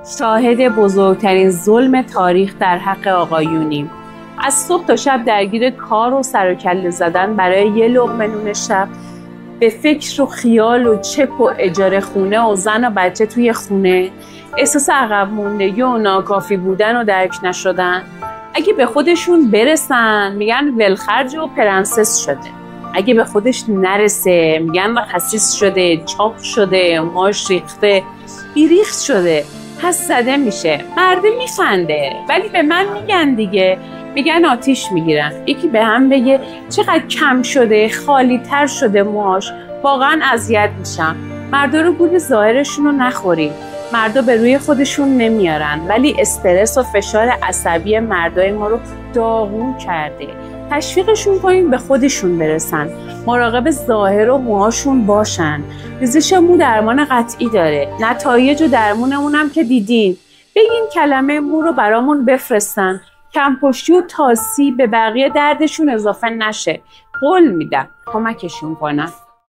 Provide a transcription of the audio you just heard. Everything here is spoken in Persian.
شاهد بزرگترین ظلم تاریخ در حق آقایونیم. از صبح تا شب درگیر کار و سر و کله زدن برای یه لقمه نون شب، به فکر و خیال و چک و اجاره خونه و زن و بچه توی خونه، احساس عقب موندگی و ناکافی بودن و درک نشدن. اگه به خودشون برسن میگن ولخرج و پرنسس شده، اگه به خودش نرسه میگن خسیس شده، چاق شده، ماش ریخته، بیریخت شده، پس زده میشه. مرده میفنده، ولی به من میگن دیگه، میگن آتیش میگیرن. یکی به هم بگه چقدر کم شده، خالی تر شده موهاش، واقعا اذیت میشم. مردا رو گول ظاهرشون رو نخوریم. مردا به روی خودشون نمیارن، ولی استرس و فشار عصبی مردای ما رو داغون کرده. تشویقشون کنیم به خودشون برسن، مراقب ظاهر و موهاشون باشن. ریزش مو درمان قطعی داره، نتایج و درمونمونم که دیدین. بگین کلمه مو رو برامون بفرستن، کمپشتی و تاسی به بقیه دردشون اضافه نشه. قول میدم کمکشون کنم.